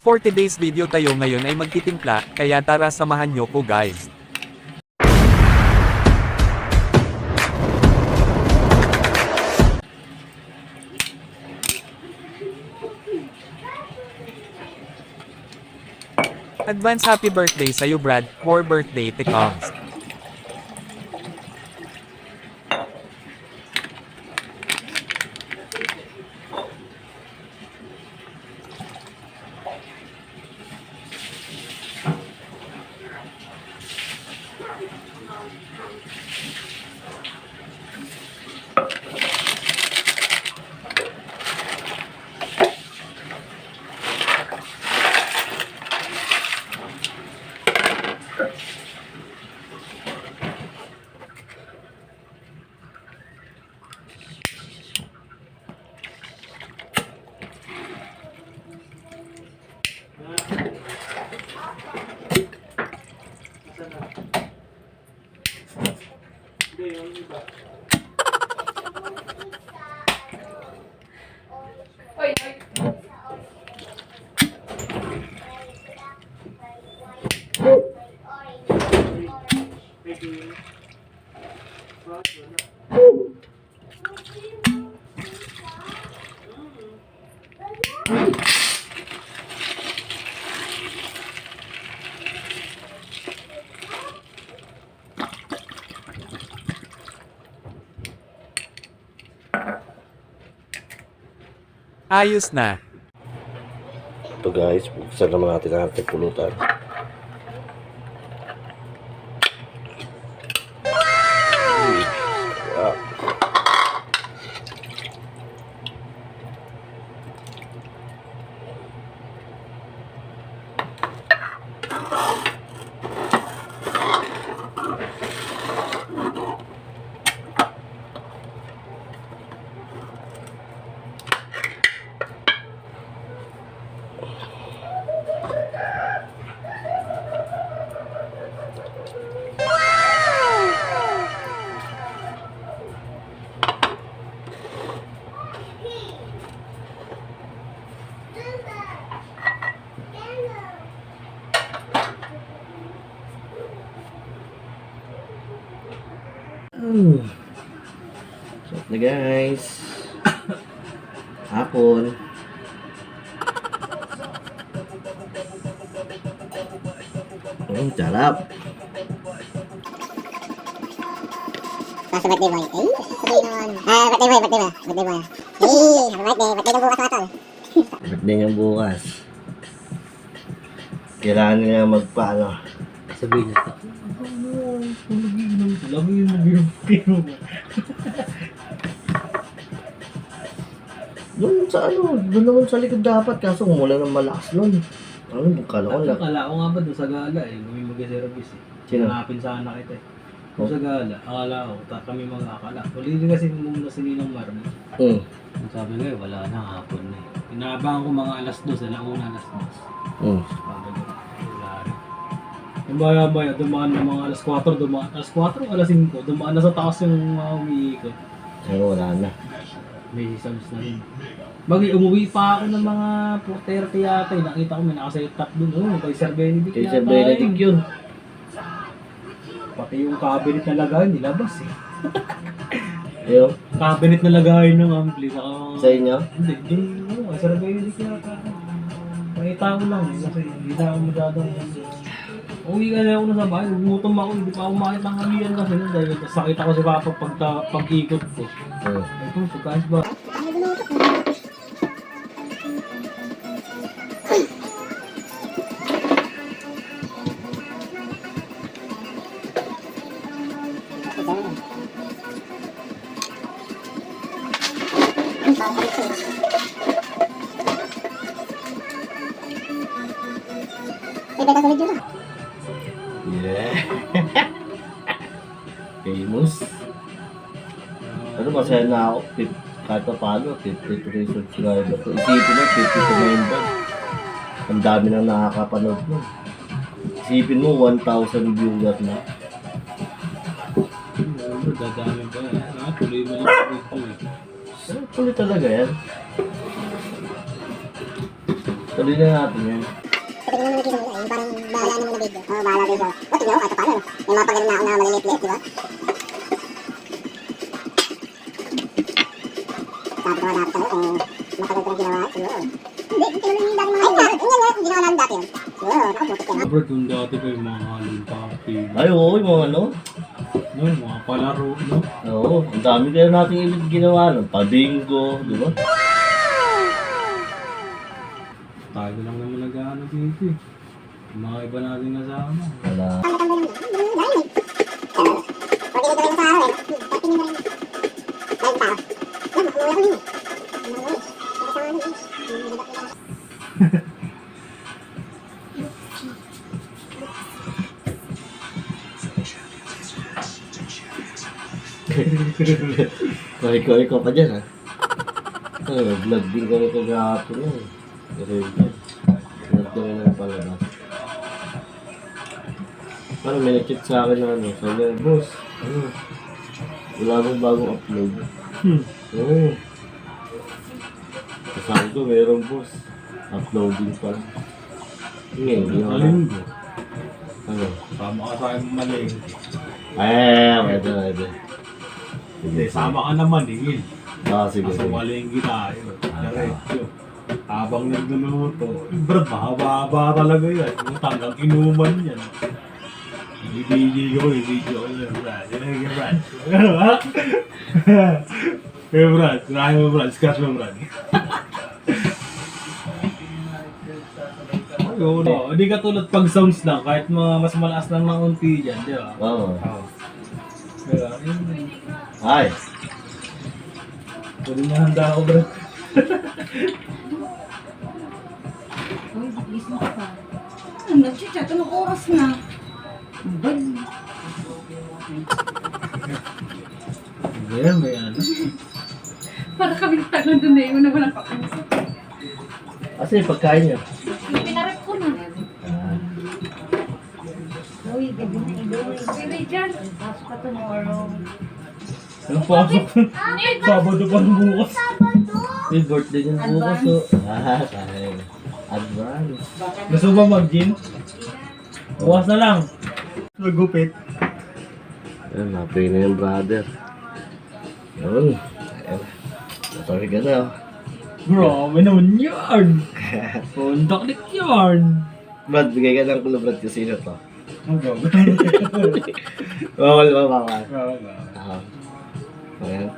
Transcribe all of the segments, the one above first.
For today's video tayo ngayon ay magtitimpla, kaya tara samahan nyo po guys. Advance happy birthday sa'yo Brad, more birthday to comes. Ayos na. Ito guys, buksan naman natin ang ating pulutan. Wow. Sarap na guys. Hapon. Sarap. Nasa birthday boy. Ay, sabihin naman. Birthday boy. Birthday boy. Hey, happy birthday. Birthday ng bukas mga tol. Birthday niyang bukas. Kailangan niya magpaano. Sabihin niya, alam mo yung mag-pero mo. Doon sa doon naman sa likod dapat kaso umulan ng malakas nun. Kala ko lang. Akala ko nga ba doon sa gala eh, kami mag-service eh. Sino? Hanapin sana kita eh. Doon sa gala, akala ko, kami mga akala. Uli din kasi muna si Ninong Marmi. Sabi ko eh, wala na hapon na eh. Inaabangan ko mga alas 2, alauna alas 2. Sabi ko, wala rin. Yung baya-baya, dumaan ng mga alas 4, alas 4 o alas 5, dumaan na sa taas yung mga umiikot. Pero wala na. May subs na rin. Umuwi pa ako ng mga 4:30 yata. Nakita ko may nakaset-top dun. Kay Sir Benedict Kay yata. Sir Benedict yun. Pati yung cabinet na lagayan, nilabas eh. Yung Cabinet na lagayan ng ampli. sa inyo? Hindi, kay Sir Benedict yata. Nakita ko lang eh. Kasi hindi na ako masyadong... Uwi kasi ako na sa bahay. Gutom ako. Hindi pa ako makita ng kamiyan kasi nun. Dahil sakit ako si Papa pag-ikot ko. Ito, pagkakas ba? Bebek sa video na. Yeah. Famous. Pero masaya na ako. Kahit pa paano, 53 subscriber ko. Isipin mo, 52 member. Ang dami nang nakakapanood mo. Isipin mo, 1,000 viewer na. Dadami pa yan. Tuloy mo lang ito eh. Tuloy talaga yan. Tuloy na natin yan. Pati naman nag-isa nila, yung parang bahala naman na video. Oo, bahala video. O, tignan mo, kahit paano. May mga pagaling na ako na maliliit-liit, di ba? Sabi ko nga dapat ako, matagal ko na ginawa, siguro. Hindi, tingnan mo yung dati mga ayun. Yun nga, ginawa namin dati yun. Siguro, nakaputik yan. Brad, yung dati ko yung mga halong party. Ay, oo, yung mga ano. No, yung mga palaro, no? Oo, ang dami kaya nating ibig ginawa. No? Pa-bingo, di ba? Tayo lang naman nag-ano dito eh. Yung mga iba natin kasama. Wala. Tambay lang. Galing eh. Pag ito rin sa araw eh. Tapin mo rin. Dahil tao. Alam, umuwi ako yun eh. Umuwi. Nakasama namin eh. Ikaw pa dyan, ha? Vlog din kami kagahapon yun. Vlog kami ng palabas. Parang may nag-check sa akin na ano, sabi niya, boss, ano, wala nang bagong upload. Oo. Sabi ko, meron boss. Uploading pa lang. Hindi ako na. Malinggo. Ano? Sama ka sa akin malinggo. Pwede. Hindi, sama ka na maningil. Sige. Nasa malinggi tayo. Diretso. Habang nagluluto. Brad, mahaba-haba talaga yan. Yung tanggang inuman yan. Video ko yun, Brad. Yung Brad. Ano ha? Eh, Brad. Try mo, Brad. Scratch mo, Brad. Ayun, hindi ka tulad pag sounds lang. Kahit mga mas malakas lang ng unti dyan, di ba? Oo. Diba? Yun. Ay. Pwede na handa ako, Brad. Uy, gising ka pa. Nag-chat, anong oras na? Bag. Ganyan, may ano. Para kami talang doon na yun na walang pakausap. Kasi pagkain niya. Pinarap ko na. Uy, gabi na iba. Pwede dyan. Pasok ka tomorrow. Anong pasok? Sabado pa ng bukas. May birthday niya bukas, so. Kaya. Advance. Gusto ba mag-gym? Bukas na lang. Nagupit. Ayun, napay na yung brother. Yun. Ayun. Sorry ka na. Grabe naman yarn. Kontaklik yarn. Brad, bigay ka ng clue, Brad, kung sino to. Ang gabi. Bawal ba, bawal? Grabe. Ayan.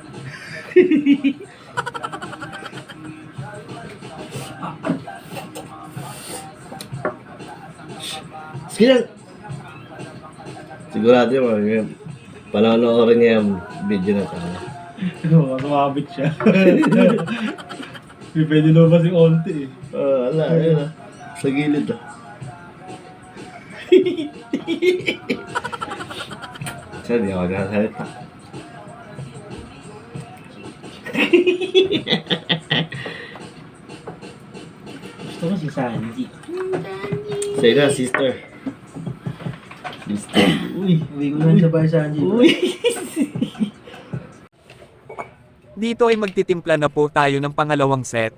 Sige lang. Sigurado yung panonoorin niya yung video na ito. Kumabit siya. May pwede naman si Onti eh. Wala, ayun ah. Sa gilid ah. Siya, di ako nakasalita. Gusto ko si Sanji. Sa'yo na, sister. Sister. Uy, hindi ko na sabay Sanji. Uy! Dito ay magtitimpla na po tayo ng pangalawang set.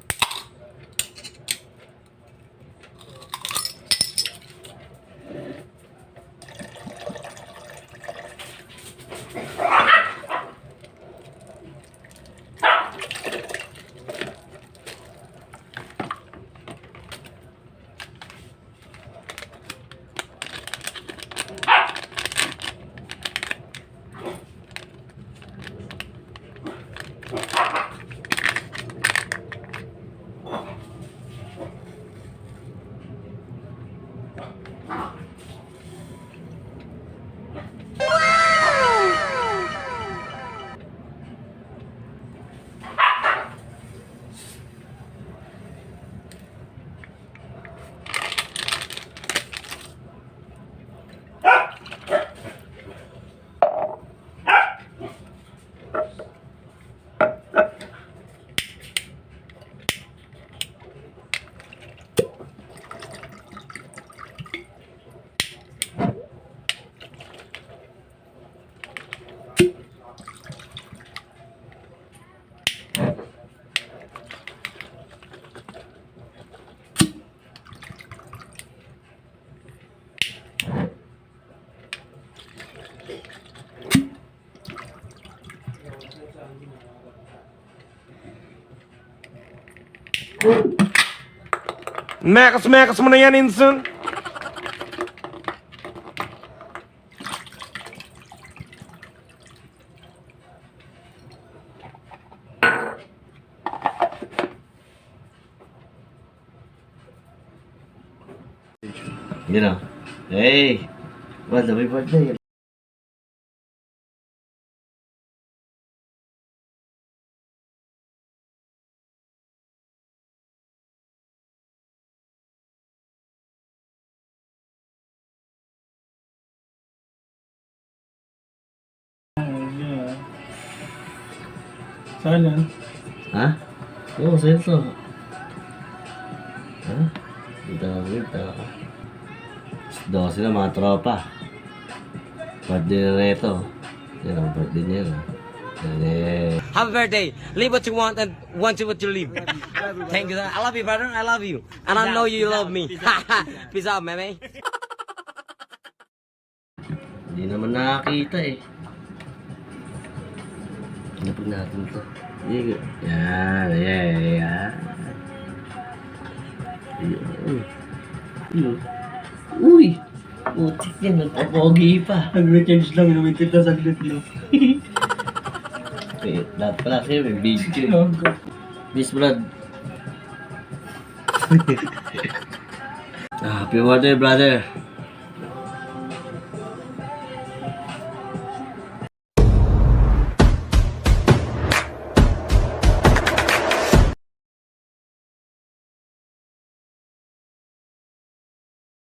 Mekas mo na yan, Insun. You know. Hey! Well, happy birthday. Saan yan? Ha? Oo, sa'yo to. Ha? Dito. 12 na mga tropa. Birthday na reto. Yan ang birthday niya. Eh, Happy birthday. Live what you want and want what you live. Thank you. Sir. I love you, brother. I love you. And I know you love me. Peace out, man. hindi naman nakakita eh. Hanapin natin ito. Yan. Uy! Putik yan, nagpapogi pa. Nag-rechange lang, inumitid na saglit lang. Okay, lahat pala kayo, may video. Miss Brad. Happy birthday, brother.